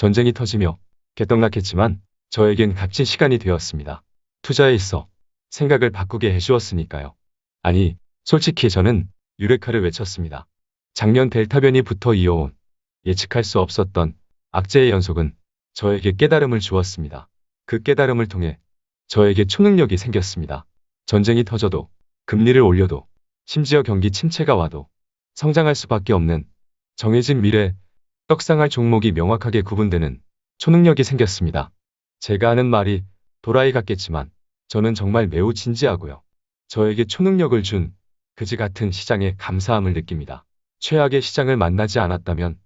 전쟁이 터지며 개떡락했지만 저에겐 값진 시간이 되었습니다. 투자에 있어 생각을 바꾸게 해주었으니까요. 아니, 솔직히 저는 유레카를 외쳤습니다. 작년 델타 변이부터 이어온 예측할 수 없었던 악재의 연속은 저에게 깨달음을 주었습니다. 그 깨달음을 통해 저에게 초능력이 생겼습니다. 전쟁이 터져도, 금리를 올려도, 심지어 경기 침체가 와도 성장할 수밖에 없는 정해진 미래, 떡상할 종목이 명확하게 구분되는 초능력이 생겼습니다. 제가 하는 말이 도라이 같겠지만 저는 정말 매우 진지하고요. 저에게 초능력을 준 그지 같은 시장에 감사함을 느낍니다. 최악의 시장을 만나지 않았다면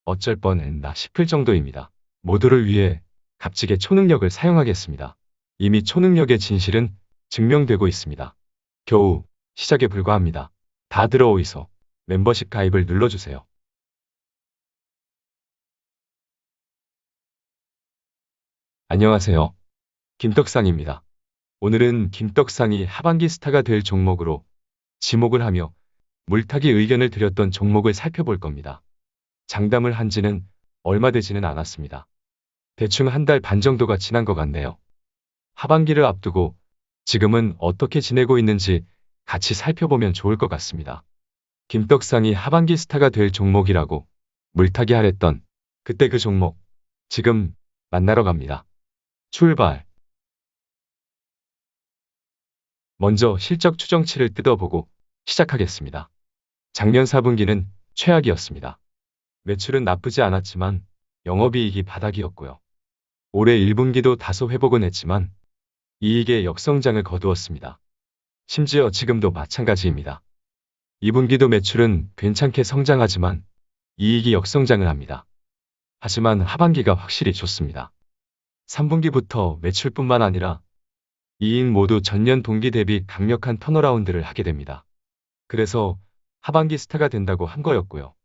어쩔 뻔했나 싶을 정도입니다. 모두를 위해 값지게 초능력을 사용하겠습니다. 이미 초능력의 진실은 증명되고 있습니다. 겨우 시작에 불과합니다. 다 들어오이소. 멤버십 가입을 눌러주세요. 안녕하세요. 김떡상입니다. 오늘은 김떡상이 하반기 스타가 될 종목으로 지목을 하며 물타기 의견을 드렸던 종목을 살펴볼 겁니다. 장담을 한 지는 얼마 되지는 않았습니다. 대충 한 달 반 정도가 지난 것 같네요. 하반기를 앞두고 지금은 어떻게 지내고 있는지 같이 살펴보면 좋을 것 같습니다. 김떡상이 하반기 스타가 될 종목이라고 물타기 하랬던 그때 그 종목, 지금 만나러 갑니다. 출발! 먼저 실적 추정치를 뜯어보고 시작하겠습니다. 작년 4분기는 최악이었습니다. 매출은 나쁘지 않았지만 영업이익이 바닥이었고요. 올해 1분기도 다소 회복은 했지만 이익의 역성장을 거두었습니다. 심지어 지금도 마찬가지입니다. 2분기도 매출은 괜찮게 성장하지만 이익이 역성장을 합니다. 하지만 하반기가 확실히 좋습니다. 3분기부터 매출뿐만 아니라 이익 모두 전년 동기 대비 강력한 턴어라운드를 하게 됩니다. 그래서 하반기 스타가 된다고 한 거였고요.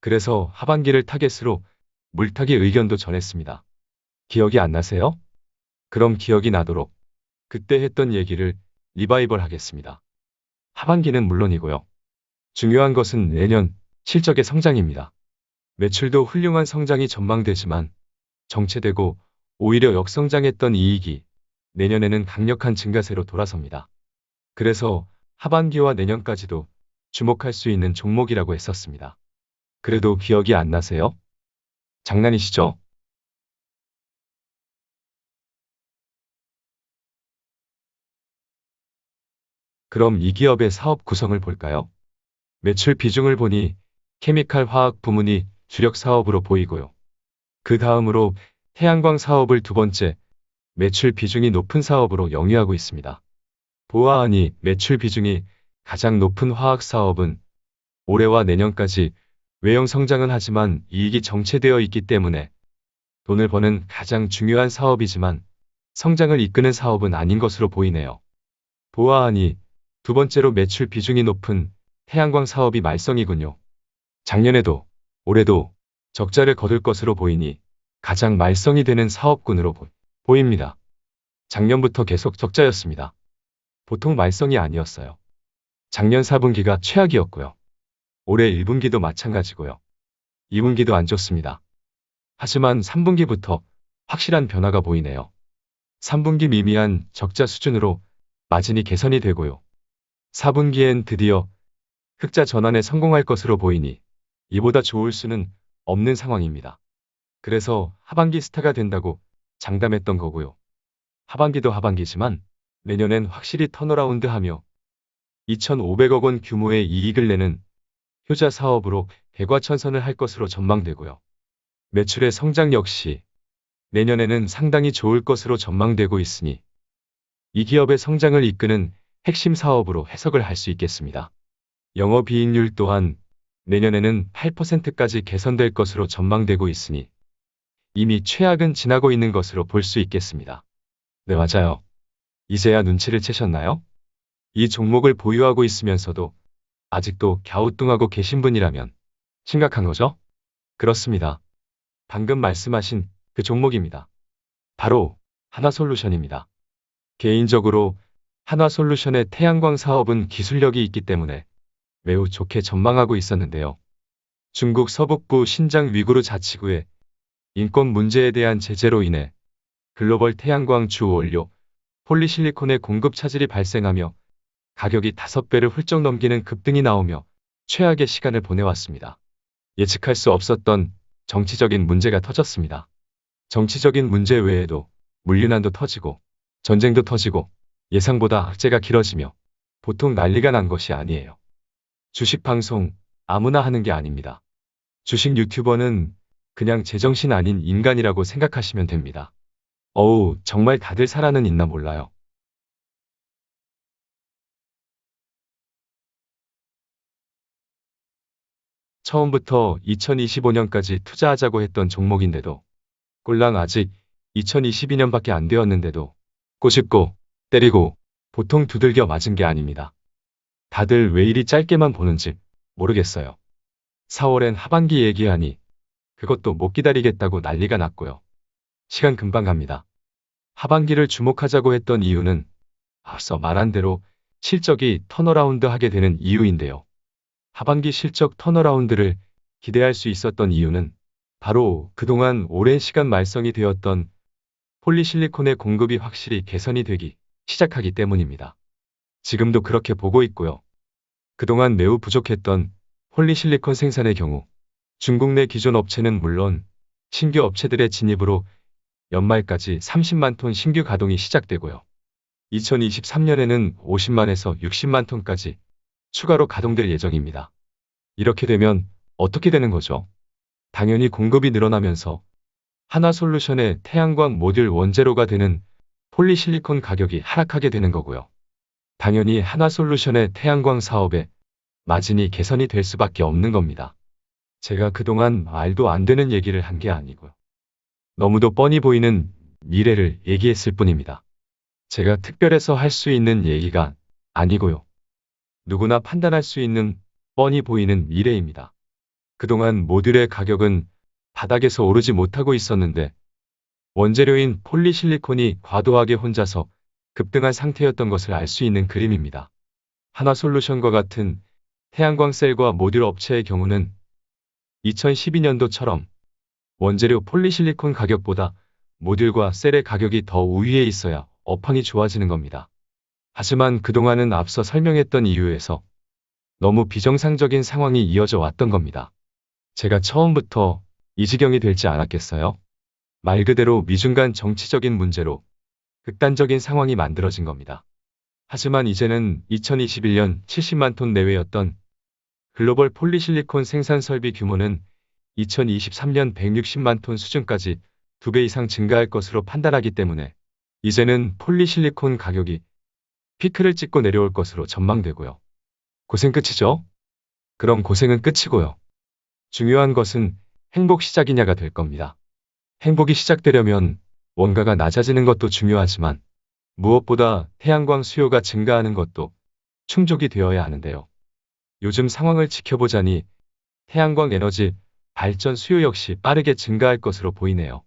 그래서 하반기를 타겟으로 물타기 의견도 전했습니다. 기억이 안 나세요? 그럼 기억이 나도록 그때 했던 얘기를 리바이벌 하겠습니다. 하반기는 물론이고요. 중요한 것은 내년 실적의 성장입니다. 매출도 훌륭한 성장이 전망되지만 정체되고 오히려 역성장했던 이익이 내년에는 강력한 증가세로 돌아섭니다. 그래서 하반기와 내년까지도 주목할 수 있는 종목이라고 했었습니다. 그래도 기억이 안 나세요? 장난이시죠? 그럼 이 기업의 사업 구성을 볼까요? 매출 비중을 보니 케미칼 화학 부문이 주력 사업으로 보이고요. 그 다음으로 태양광 사업을 두 번째, 매출 비중이 높은 사업으로 영위하고 있습니다. 보아하니 매출 비중이 가장 높은 화학 사업은 올해와 내년까지 외형 성장은 하지만 이익이 정체되어 있기 때문에 돈을 버는 가장 중요한 사업이지만 성장을 이끄는 사업은 아닌 것으로 보이네요. 보아하니 두 번째로 매출 비중이 높은 태양광 사업이 말썽이군요. 작년에도 올해도 적자를 거둘 것으로 보이니 가장 말썽이 되는 사업군으로 보입니다. 작년부터 계속 적자였습니다. 보통 말썽이 아니었어요. 작년 4분기가 최악이었고요. 올해 1분기도 마찬가지고요. 2분기도 안 좋습니다. 하지만 3분기부터 확실한 변화가 보이네요. 3분기 미미한 적자 수준으로 마진이 개선이 되고요. 4분기엔 드디어 흑자 전환에 성공할 것으로 보이니 이보다 좋을 수는 없는 상황입니다. 그래서 하반기 스타가 된다고 장담했던 거고요. 하반기도 하반기지만 내년엔 확실히 턴어라운드 하며 2,500억 원 규모의 이익을 내는 효자 사업으로 개과천선을 할 것으로 전망되고요. 매출의 성장 역시 내년에는 상당히 좋을 것으로 전망되고 있으니 이 기업의 성장을 이끄는 핵심 사업으로 해석을 할 수 있겠습니다. 영업이익률 또한 내년에는 8%까지 개선될 것으로 전망되고 있으니 이미 최악은 지나고 있는 것으로 볼 수 있겠습니다. 네, 맞아요. 이제야 눈치를 채셨나요? 이 종목을 보유하고 있으면서도 아직도 갸우뚱하고 계신 분이라면 심각한 거죠? 그렇습니다. 방금 말씀하신 그 종목입니다. 바로 한화솔루션입니다. 개인적으로 한화솔루션의 태양광 사업은 기술력이 있기 때문에 매우 좋게 전망하고 있었는데요. 중국 서북부 신장 위구르 자치구에 인권 문제에 대한 제재로 인해 글로벌 태양광 주 원료 폴리실리콘의 공급 차질이 발생하며 가격이 5배를 훌쩍 넘기는 급등이 나오며 최악의 시간을 보내왔습니다. 예측할 수 없었던 정치적인 문제가 터졌습니다. 정치적인 문제 외에도 물류난도 터지고 전쟁도 터지고 예상보다 악재가 길어지며 보통 난리가 난 것이 아니에요. 주식 방송 아무나 하는 게 아닙니다. 주식 유튜버는 그냥 제정신 아닌 인간이라고 생각하시면 됩니다. 어우, 정말 다들 살아는 있나 몰라요. 처음부터 2025년까지 투자하자고 했던 종목인데도 꼴랑 아직 2022년밖에 안 되었는데도 꼬집고 때리고 보통 두들겨 맞은 게 아닙니다. 다들 왜 이리 짧게만 보는지 모르겠어요. 4월엔 하반기 얘기하니 그것도 못 기다리겠다고 난리가 났고요. 시간 금방 갑니다. 하반기를 주목하자고 했던 이유는 앞서 말한 대로 실적이 턴어라운드 하게 되는 이유인데요. 하반기 실적 턴어라운드를 기대할 수 있었던 이유는 바로 그동안 오랜 시간 말썽이 되었던 폴리실리콘의 공급이 확실히 개선이 되기 시작하기 때문입니다. 지금도 그렇게 보고 있고요. 그동안 매우 부족했던 폴리실리콘 생산의 경우 중국 내 기존 업체는 물론 신규 업체들의 진입으로 연말까지 30만 톤 신규 가동이 시작되고요. 2023년에는 50만에서 60만 톤까지 추가로 가동될 예정입니다. 이렇게 되면 어떻게 되는 거죠? 당연히 공급이 늘어나면서 하나솔루션의 태양광 모듈 원재료가 되는 폴리실리콘 가격이 하락하게 되는 거고요. 당연히 하나솔루션의 태양광 사업의 마진이 개선이 될 수밖에 없는 겁니다. 제가 그동안 말도 안 되는 얘기를 한 게 아니고요. 너무도 뻔히 보이는 미래를 얘기했을 뿐입니다. 제가 특별해서 할 수 있는 얘기가 아니고요. 누구나 판단할 수 있는 뻔히 보이는 미래입니다. 그동안 모듈의 가격은 바닥에서 오르지 못하고 있었는데 원재료인 폴리실리콘이 과도하게 혼자서 급등한 상태였던 것을 알 수 있는 그림입니다. 하나솔루션과 같은 태양광 셀과 모듈 업체의 경우는 2012년도처럼 원재료 폴리실리콘 가격보다 모듈과 셀의 가격이 더 우위에 있어야 업황이 좋아지는 겁니다. 하지만 그동안은 앞서 설명했던 이유에서 너무 비정상적인 상황이 이어져 왔던 겁니다. 제가 처음부터 이 지경이 될지 않았겠어요? 말 그대로 미중 간 정치적인 문제로 극단적인 상황이 만들어진 겁니다. 하지만 이제는 2021년 70만 톤 내외였던 글로벌 폴리실리콘 생산 설비 규모는 2023년 160만 톤 수준까지 2배 이상 증가할 것으로 판단하기 때문에 이제는 폴리실리콘 가격이 피크를 찍고 내려올 것으로 전망되고요. 고생 끝이죠? 그럼 고생은 끝이고요. 중요한 것은 행복 시작이냐가 될 겁니다. 행복이 시작되려면 원가가 낮아지는 것도 중요하지만 무엇보다 태양광 수요가 증가하는 것도 충족이 되어야 하는데요. 요즘 상황을 지켜보자니 태양광 에너지 발전 수요 역시 빠르게 증가할 것으로 보이네요.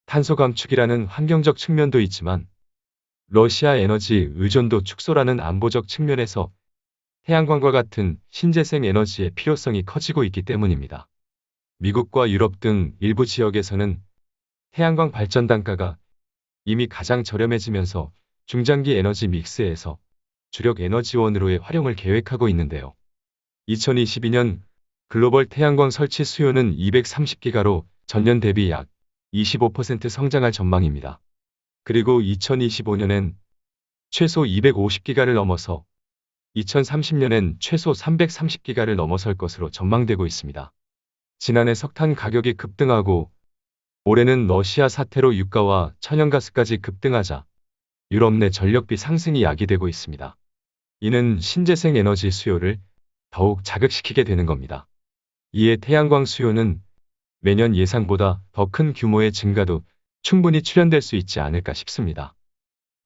탄소 감축이라는 환경적 측면도 있지만 러시아 에너지 의존도 축소라는 안보적 측면에서 태양광과 같은 신재생 에너지의 필요성이 커지고 있기 때문입니다. 미국과 유럽 등 일부 지역에서는 태양광 발전 단가가 이미 가장 저렴해지면서 중장기 에너지 믹스에서 주력 에너지원으로의 활용을 계획하고 있는데요. 2022년 글로벌 태양광 설치 수요는 230기가로 전년 대비 약 25% 성장할 전망입니다. 그리고 2025년엔 최소 250기가를 넘어서 2030년엔 최소 330기가를 넘어설 것으로 전망되고 있습니다. 지난해 석탄 가격이 급등하고 올해는 러시아 사태로 유가와 천연가스까지 급등하자 유럽 내 전력비 상승이 야기되고 있습니다. 이는 신재생 에너지 수요를 더욱 자극시키게 되는 겁니다. 이에 태양광 수요는 매년 예상보다 더 큰 규모의 증가도 충분히 출현될 수 있지 않을까 싶습니다.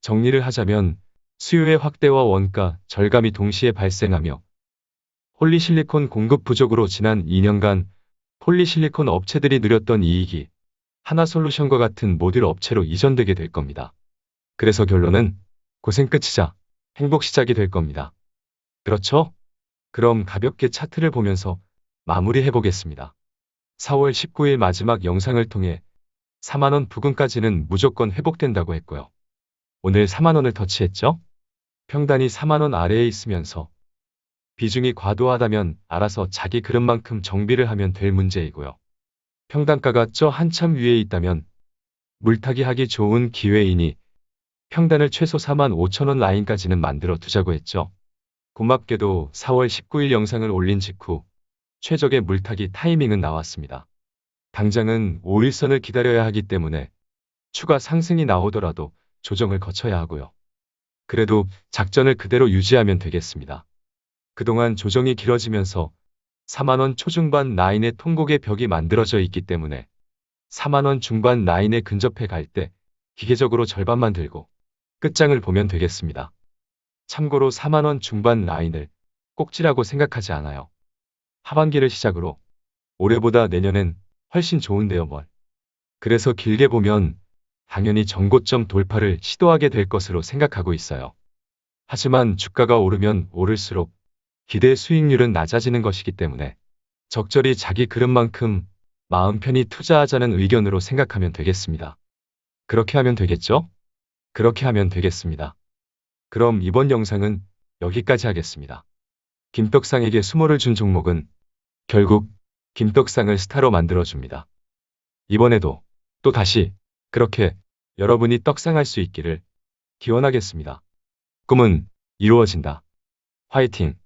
정리를 하자면 수요의 확대와 원가 절감이 동시에 발생하며 폴리실리콘 공급 부족으로 지난 2년간 폴리실리콘 업체들이 누렸던 이익이 하나솔루션과 같은 모듈 업체로 이전되게 될 겁니다. 그래서 결론은 고생 끝이자 행복 시작이 될 겁니다. 그렇죠? 그럼 가볍게 차트를 보면서 마무리해 보겠습니다. 4월 19일 마지막 영상을 통해 4만 원 부근까지는 무조건 회복된다고 했고요. 오늘 4만 원을 터치했죠? 평단이 4만 원 아래에 있으면서 비중이 과도하다면 알아서 자기 그릇만큼 정비를 하면 될 문제이고요. 평단가가 저 한참 위에 있다면 물타기 하기 좋은 기회이니 평단을 최소 4만 5천 원 라인까지는 만들어 두자고 했죠. 고맙게도 4월 19일 영상을 올린 직후 최적의 물타기 타이밍은 나왔습니다. 당장은 5일선을 기다려야 하기 때문에 추가 상승이 나오더라도 조정을 거쳐야 하고요. 그래도 작전을 그대로 유지하면 되겠습니다. 그동안 조정이 길어지면서 4만 원 초중반 라인의 통곡의 벽이 만들어져 있기 때문에 4만 원 중반 라인에 근접해 갈 때 기계적으로 절반만 들고 끝장을 보면 되겠습니다. 참고로 4만 원 중반 라인을 꼭지라고 생각하지 않아요. 하반기를 시작으로 올해보다 내년엔 훨씬 좋은데요 뭘. 그래서 길게 보면 당연히 전고점 돌파를 시도하게 될 것으로 생각하고 있어요. 하지만 주가가 오르면 오를수록 기대 수익률은 낮아지는 것이기 때문에 적절히 자기 그릇만큼 마음 편히 투자하자는 의견으로 생각하면 되겠습니다. 그렇게 하면 되겠죠? 그렇게 하면 되겠습니다. 그럼 이번 영상은 여기까지 하겠습니다. 김떡상에게 수모를 준 종목은 결국 김떡상을 스타로 만들어줍니다. 이번에도 또 다시 그렇게 여러분이 떡상할 수 있기를 기원하겠습니다. 꿈은 이루어진다. 화이팅!